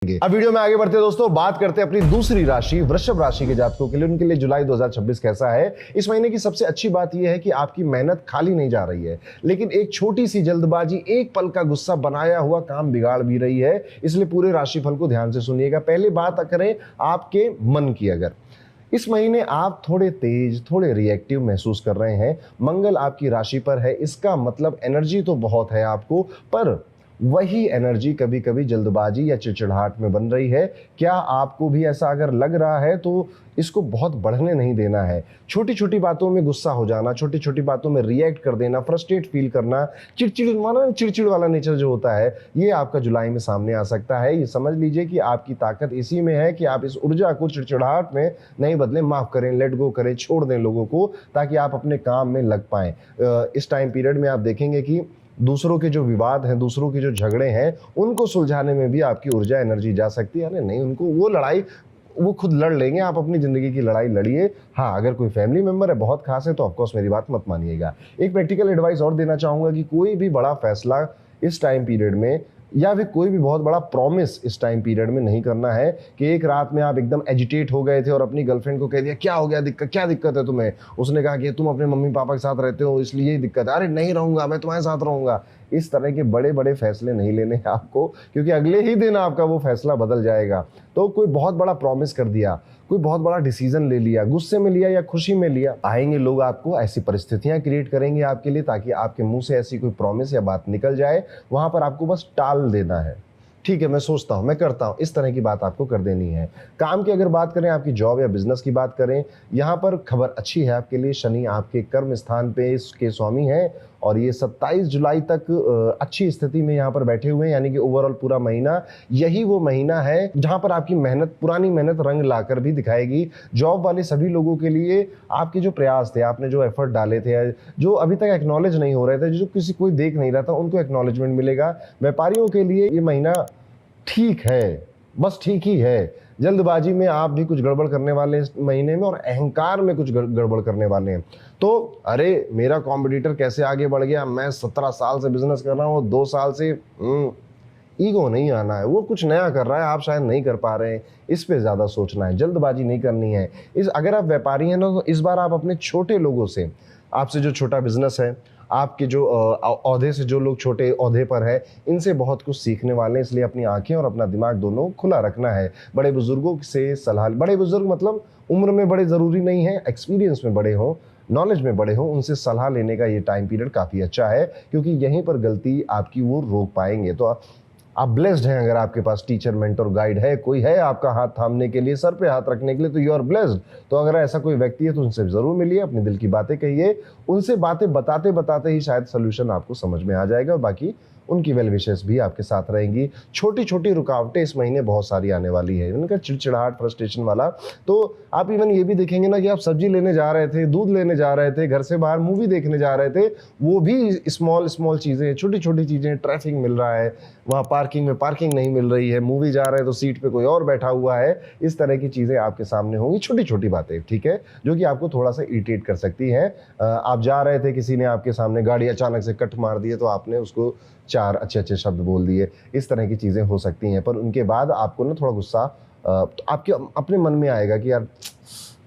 अब वीडियो में आगे बढ़ते हैं दोस्तों, बात करते हैं अपनी दूसरी राशि वृषभ राशि के जातकों के लिए। उनके लिए जुलाई 2026 कैसा है। इस महीने की सबसे अच्छी बात यह है कि आपकी मेहनत खाली नहीं जा रही है, लेकिन एक छोटी सी जल्दबाजी, एक पल का गुस्सा बनाया हुआ काम बिगाड़ भी रही है। इसलिए पूरे राशिफल को ध्यान से सुनिएगा। पहले बात करें आपके मन की। अगर इस महीने आप थोड़े तेज, थोड़े रिएक्टिव महसूस कर रहे हैं, मंगल आपकी राशि पर है, इसका मतलब एनर्जी तो बहुत है आपको, पर वही एनर्जी कभी कभी जल्दबाजी या चिड़चिड़ाहट में बन रही है। क्या आपको भी ऐसा अगर लग रहा है तो इसको बहुत बढ़ने नहीं देना है। छोटी छोटी बातों में गुस्सा हो जाना, छोटी छोटी बातों में रिएक्ट कर देना, फ्रस्ट्रेट फील करना, चिड़चिड़ वाला नेचर जो होता है, ये आपका जुलाई में सामने आ सकता है। ये समझ लीजिए कि आपकी ताकत इसी में है कि आप इस ऊर्जा को चिड़चिड़ाहट में नहीं बदलें, माफ करें, लेट गो करें, छोड़ दें लोगों को, ताकि आप अपने काम में लग पाएं। इस टाइम पीरियड में आप देखेंगे कि दूसरों के जो विवाद हैं, दूसरों के जो झगड़े हैं, उनको सुलझाने में भी आपकी ऊर्जा, एनर्जी जा सकती है। अरे नहीं, उनको वो लड़ाई वो खुद लड़ लेंगे, आप अपनी जिंदगी की लड़ाई लड़िए। हाँ, अगर कोई फैमिली मेंबर है बहुत खास है तो ऑफकोर्स मेरी बात मत मानिएगा। एक प्रैक्टिकल एडवाइस और देना चाहूंगा कि कोई भी बड़ा फैसला इस टाइम पीरियड में, या फिर कोई भी बहुत बड़ा प्रॉमिस इस टाइम पीरियड में नहीं करना है कि एक रात में आप एकदम एजिटेट हो गए थे और अपनी गर्लफ्रेंड को कह दिया क्या हो गया, क्या दिक्कत है तुम्हें। उसने कहा कि तुम अपने मम्मी पापा के साथ रहते हो इसलिए यही दिक्कत है। अरे नहीं रहूंगा, मैं तुम्हारे साथ रहूंगा। इस तरह के बड़े बड़े फैसले नहीं लेने हैं आपको, क्योंकि अगले ही दिन आपका वो फैसला बदल जाएगा। तो कोई बहुत बड़ा प्रॉमिस कर दिया, कोई बहुत बड़ा डिसीजन ले लिया, गुस्से में लिया या खुशी में लिया, आएंगे लोग आपको ऐसी परिस्थितियां क्रिएट करेंगे आपके लिए, ताकि आपके मुंह से ऐसी कोई प्रॉमिस या बात निकल जाए। वहां पर आपको बस टाल देना है। ठीक है, मैं सोचता हूं, मैं करता हूं, इस तरह की बात आपको कर देनी है। काम की अगर बात करें, आपकी जॉब या बिजनेस की बात करें, यहाँ पर खबर अच्छी है आपके लिए। शनि आपके कर्म स्थान पे इसके स्वामी हैं और ये 27 जुलाई तक अच्छी स्थिति में यहाँ पर बैठे हुए हैं। यानी कि ओवरऑल पूरा महीना यही वो महीना है जहाँ पर आपकी मेहनत, पुरानी मेहनत रंग लाकर भी दिखाएगी। जॉब वाले सभी लोगों के लिए आपके जो प्रयास थे, आपने जो एफर्ट डाले थे, जो अभी तक एक्नॉलेज नहीं हो रहे थे, जो किसी कोई देख नहीं रहा था, उनको एक्नॉलेजमेंट मिलेगा। व्यापारियों के लिए ये महीना ठीक है, बस ठीक ही है। जल्दबाजी में आप भी कुछ गड़बड़ करने वाले हैं इस महीने में, और अहंकार में कुछ गड़बड़ करने वाले हैं। तो अरे मेरा कॉम्पिटिटर कैसे आगे बढ़ गया, मैं 17 साल से बिजनेस कर रहा हूँ, 2 साल से, ईगो नहीं आना है। वो कुछ नया कर रहा है, आप शायद नहीं कर पा रहे हैं, इस पे ज़्यादा सोचना है, जल्दबाजी नहीं करनी है। अगर आप व्यापारी हैं ना, तो इस बार आप अपने छोटे लोगों से, आपसे जो छोटा बिजनेस है, आपके जो ओहदे से जो लोग छोटे ओहदे पर है, इनसे बहुत कुछ सीखने वाले हैं। इसलिए अपनी आंखें और अपना दिमाग दोनों खुला रखना है। बड़े बुजुर्गों से सलाह, बड़े बुजुर्ग मतलब उम्र में बड़े ज़रूरी नहीं है, एक्सपीरियंस में बड़े हों, नॉलेज में बड़े हों, उनसे सलाह लेने का ये टाइम पीरियड काफ़ी अच्छा है, क्योंकि यहीं पर गलती आपकी वो रोक पाएंगे। तो आप ब्लेस्ड हैं अगर आपके पास टीचर, मेंटर, गाइड है, कोई है आपका हाथ थामने के लिए, सर पे हाथ रखने के लिए, तो यू आर ब्लेस्ड। तो अगर ऐसा कोई व्यक्ति है तो उनसे ज़रूर मिलिए, अपने दिल की बातें कहिए। उनसे बातें बताते बताते ही शायद सोल्यूशन आपको समझ में आ जाएगा। बाकी उनकी वेल विशेस भी आपके साथ रहेंगी। छोटी छोटी रुकावटें इस महीने बहुत सारी आने वाली है, उनका चिड़चिड़ाहट, फ्रस्ट्रेशन वाला। तो आप इवन ये भी देखेंगे ना कि आप सब्जी लेने जा रहे थे, दूध लेने जा रहे थे, घर से बाहर मूवी देखने जा रहे थे, वो भी स्मॉल चीज़ें, छोटी छोटी चीज़ें, ट्रैफिक मिल रहा है, वहाँ पार्किंग में पार्किंग नहीं मिल रही है, मूवी जा रहे हैं तो सीट पे कोई और बैठा हुआ है, इस तरह की चीज़ें आपके सामने होंगी। छोटी छोटी बातें, ठीक है, जो कि आपको थोड़ा सा इरिटेट कर सकती हैं। आप जा रहे थे, किसी ने आपके सामने गाड़ी अचानक से कट मार दी है, तो आपने उसको 4 अच्छे शब्द बोल दिए। इस तरह की चीज़ें हो सकती हैं, पर उनके बाद आपको ना थोड़ा गुस्सा आपके अपने मन में आएगा कि यार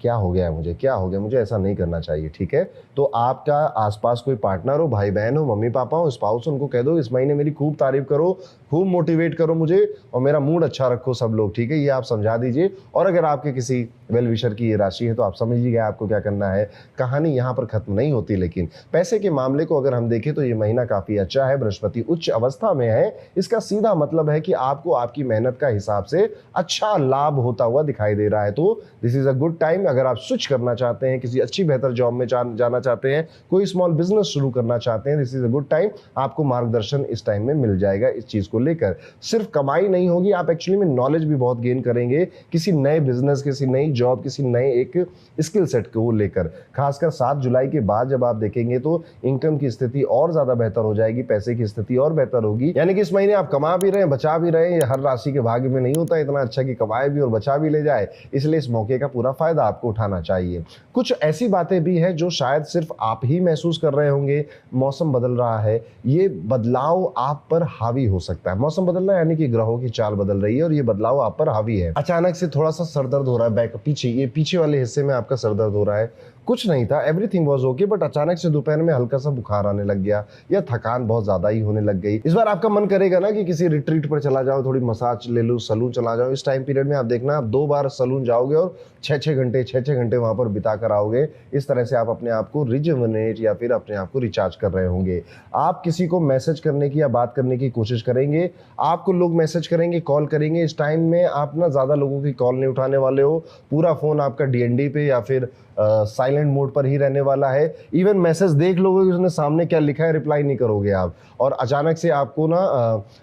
क्या हो गया है मुझे, क्या हो गया, मुझे ऐसा नहीं करना चाहिए। ठीक है, तो आपका आसपास कोई पार्टनर हो, भाई बहन हो, मम्मी पापा हो, स्पाउस, उनको कह दो इस महीने मेरी खूब तारीफ करो, खूब मोटिवेट करो मुझे, और मेरा मूड अच्छा रखो सब लोग। ठीक है, ये आप समझा दीजिए। और अगर आपके किसी वेल विशर की ये राशि है तो आप समझ लीजिए आपको क्या करना है। कहानी यहाँ पर खत्म नहीं होती। लेकिन पैसे के मामले को अगर हम देखें तो ये महीना काफ़ी अच्छा है। बृहस्पति उच्च अवस्था में है, इसका सीधा मतलब है कि आपको आपकी मेहनत का हिसाब से अच्छा लाभ होता हुआ दिखाई दे रहा है। तो this is a good time. अगर आप स्विच करना चाहते हैं, किसी अच्छी बेहतर जॉब में जाना चाहते हैं, कोई स्मॉल बिजनेस शुरू करना चाहते हैं, this is a good time. आपको मार्गदर्शन इस टाइम में मिल जाएगा इस चीज़ को लेकर। सिर्फ कमाई नहीं होगी, आप एक्चुअली में नॉलेज भी बहुत गेन करेंगे किसी नए बिजनेस, किसी नई जॉब, किसी नए एक स्किल सेट को लेकर। खासकर 7 जुलाई के बाद जब आप देखेंगे तो इनकम की स्थिति और ज़्यादा बेहतर हो जाएगी, पैसे की स्थिति और बेहतर होगी। यानी कि इस महीने आप कमा भी रहे हैं, बचा भी रहे हैं। हर राशि के भाग्य में नहीं होता इतना अच्छा कि कमाए भी और बचा भी ले जाए, इसलिए इस मौके का पूरा फायदा आपको उठाना चाहिए। कुछ ऐसी बातें भी हैं जो शायद सिर्फ आप ही महसूस कर रहे होंगे। मौसम बदल रहा है, ये बदलाव आप पर हावी हो सकता है। मौसम बदल रहा है यानी कि ग्रहों की चाल बदल रही है और ये बदलाव आप पर हावी है। अचानक से थोड़ा सा सर दर्द हो रहा है, बैक पीछे, ये पीछे वाले हिस्से में आपका सर दर्द हो रहा है। कुछ नहीं था, एवरीथिंग वाज ओके, बट अचानक से दोपहर में हल्का सा बुखार आने लग गया या थकान बहुत ज्यादा ही होने लग गई। इस बार आपका मन करेगा ना कि किसी रिट्रीट पर चला जाओ, थोड़ी मसाज ले लो, सलून चला जाओ। इस टाइम पीरियड में आप देखना, आप 2 बार सलून जाओगे और 6-6 घंटे वहां पर बिता कर आओगे। इस तरह से आप अपने आप को रिजुवनेट या फिर अपने आप को रिचार्ज कर रहे होंगे। आप किसी को मैसेज करने की या बात करने की कोशिश करेंगे, आपको लोग मैसेज करेंगे, कॉल करेंगे। इस टाइम में आप ना ज्यादा लोगों की कॉल नहीं उठाने वाले हो, पूरा फोन आपका डीएनडी पे या फिर साइलेंट मोड पर ही रहने वाला है। इवन मैसेज देख लोगे उसने सामने क्या लिखा है, रिप्लाई नहीं करोगे आप, और अचानक से आपको ना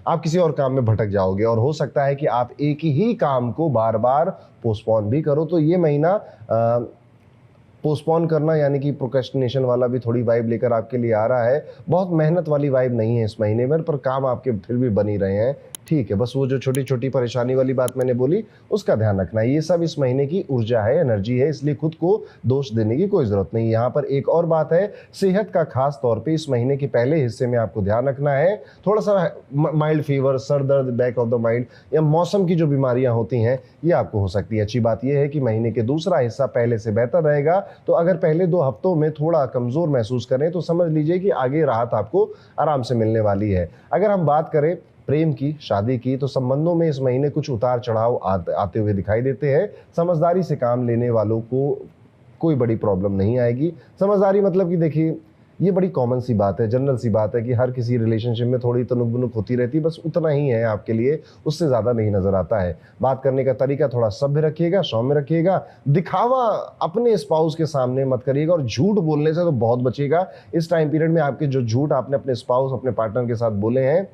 आप किसी और काम में भटक जाओगे और हो सकता है कि आप एक ही काम को बार बार पोस्टपोन भी करो। तो ये महीना पोस्टपोन करना यानी कि प्रोक्रेस्टिनेशन वाला भी थोड़ी वाइब लेकर आपके लिए आ रहा है। बहुत मेहनत वाली वाइब नहीं है इस महीने में, पर काम आपके फिर भी बन ही रहे हैं, ठीक है। बस वो जो छोटी छोटी परेशानी वाली बात मैंने बोली उसका ध्यान रखना है। ये सब इस महीने की ऊर्जा है, एनर्जी है, इसलिए खुद को दोष देने की कोई जरूरत नहीं। यहाँ पर एक और बात है, सेहत का खास तौर पे इस महीने के पहले हिस्से में आपको ध्यान रखना है। थोड़ा सा माइल्ड फीवर, सर दर्द, बैक ऑफ द माइंड या मौसम की जो बीमारियां होती हैं ये आपको हो सकती है। अच्छी बात यह है कि महीने के दूसरा हिस्सा पहले से बेहतर रहेगा। तो अगर पहले 2 हफ्तों में थोड़ा कमजोर महसूस करें तो समझ लीजिए कि आगे राहत आपको आराम से मिलने वाली है। अगर हम बात करें प्रेम की, शादी की, तो संबंधों में इस महीने कुछ उतार चढ़ाव आते हुए दिखाई देते हैं। समझदारी से काम लेने वालों को कोई बड़ी प्रॉब्लम नहीं आएगी। समझदारी मतलब कि देखिए, ये बड़ी कॉमन सी बात है, जनरल सी बात है कि हर किसी रिलेशनशिप में थोड़ी तनुक बुनुक होती रहती है, बस उतना ही है आपके लिए, उससे ज़्यादा नहीं नजर आता है। बात करने का तरीका थोड़ा सभ्य रखिएगा, सौम्य रखिएगा। दिखावा अपने स्पाउस के सामने मत करिएगा और झूठ बोलने से तो बहुत बचिएगा। इस टाइम पीरियड में आपके जो झूठ आपने अपने स्पाउस, अपने पार्टनर के साथ बोले हैं,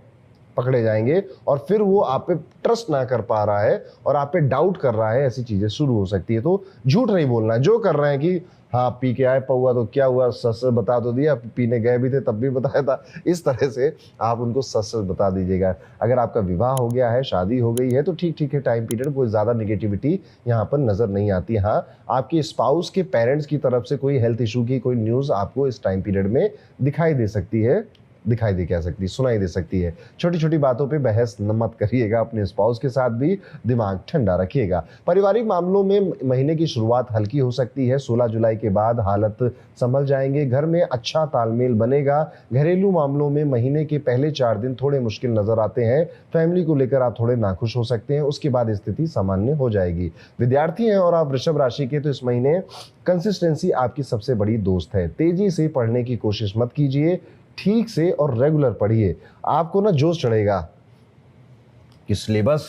पकड़े जाएंगे और फिर वो आप पे ट्रस्ट ना कर पा रहा है और आप पे डाउट कर रहा है, ऐसी चीजें शुरू हो सकती है। तो झूठ नहीं बोलना है। जो कर रहे हैं कि हाँ पी के आए पौआ तो क्या हुआ, सच सच बता तो दिया, पीने गए भी थे तब भी बताया था, इस तरह से आप उनको सच सच बता दीजिएगा। अगर आपका विवाह हो गया है, शादी हो गई है, तो ठीक है, टाइम पीरियड कोई ज़्यादा निगेटिविटी यहाँ पर नज़र नहीं आती। हाँ, आपके स्पाउस के पेरेंट्स की तरफ से कोई हेल्थ इशू की कोई न्यूज़ आपको इस टाइम पीरियड में दिखाई दे सकती है, सुनाई दे सकती है। छोटी छोटी बातों पे बहस मत करिएगा, अपने स्पाउस के साथ भी दिमाग ठंडा रखिएगा। पारिवारिक मामलों में महीने की शुरुआत हल्की हो सकती है, 16 जुलाई के बाद हालत संभल जाएंगे, घर में अच्छा तालमेल बनेगा। घरेलू मामलों में महीने के पहले 4 दिन थोड़े मुश्किल नजर आते हैं, फैमिली को लेकर आप थोड़े नाखुश हो सकते हैं, उसके बाद स्थिति सामान्य हो जाएगी। विद्यार्थी हैं और आप वृषभ राशि के, तो इस महीने कंसिस्टेंसी आपकी सबसे बड़ी दोस्त है। तेजी से पढ़ने की कोशिश मत कीजिए, ठीक से और रेगुलर पढ़िए। आपको ना जोश चढ़ेगा कि सिलेबस,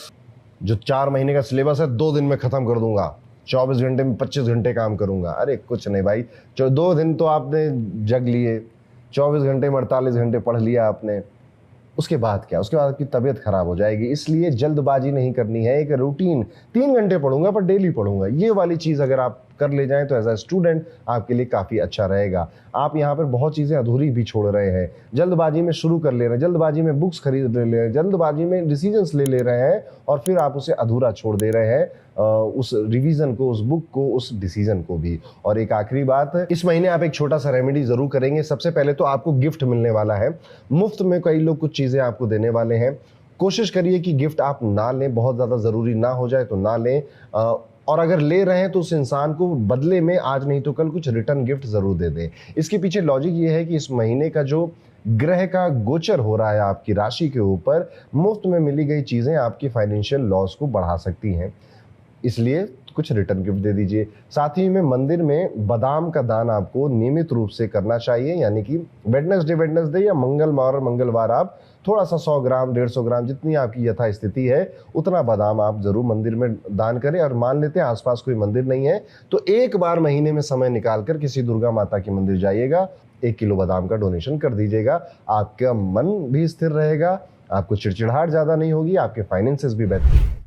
जो 4 महीने का सिलेबस है 2 दिन में खत्म कर दूंगा, 24 घंटे में 25 घंटे काम करूंगा। अरे कुछ नहीं भाई, 2 दिन तो आपने जग लिए, 24 घंटे में 48 घंटे पढ़ लिया आपने, उसके बाद क्या, उसके बाद आपकी तबीयत खराब हो जाएगी। इसलिए जल्दबाजी नहीं करनी है। एक रूटीन, 3 घंटे पढ़ूंगा पर डेली पढ़ूंगा, ये वाली चीज़ अगर आप कर ले जाएं तो एज अ स्टूडेंट आपके लिए काफ़ी अच्छा रहेगा। आप यहाँ पर बहुत चीज़ें अधूरी भी छोड़ रहे हैं, जल्दबाजी में शुरू कर ले रहे हैं, जल्दबाजी में बुक्स खरीद ले रहे हैं, जल्दबाजी में डिसीजंस ले रहे हैं और फिर आप उसे अधूरा छोड़ दे रहे हैं, उस रिवीजन को, उस बुक को, उस डिसीजन को भी। और एक आखिरी बात, इस महीने आप एक छोटा सा रेमेडी जरूर करेंगे। सबसे पहले तो आपको गिफ्ट मिलने वाला है, मुफ्त में कई लोग कुछ चीज़ें आपको देने वाले हैं। कोशिश करिए कि गिफ्ट आप ना लें, बहुत ज़्यादा ज़रूरी ना हो जाए तो ना लें, और अगर ले रहे हैं तो उस इंसान को बदले में आज नहीं तो कल कुछ रिटर्न गिफ्ट जरूर दे दें। इसके पीछे लॉजिक ये है कि इस महीने का जो ग्रह का गोचर हो रहा है आपकी राशि के ऊपर, मुफ्त में मिली गई चीजें आपकी फाइनेंशियल लॉस को बढ़ा सकती हैं, इसलिए कुछ रिटर्न गिफ्ट दे दीजिए। साथ ही में मंदिर में बादाम का दान आपको नियमित रूप से करना चाहिए, यानी कि वेडनेसडे या मंगलवार आप थोड़ा सा 100 ग्राम 150 ग्राम जितनी आपकी यथास्थिति है उतना बादाम आप जरूर मंदिर में दान करें। और मान लेते हैं आसपास कोई मंदिर नहीं है तो एक बार महीने में समय निकालकर किसी दुर्गा माता के मंदिर जाइएगा, 1 किलो बादाम का डोनेशन कर दीजिएगा। आपका मन भी स्थिर रहेगा, आपको चिड़चिड़ाहट ज्यादा नहीं होगी, आपके फाइनेंसेस भी बेहतर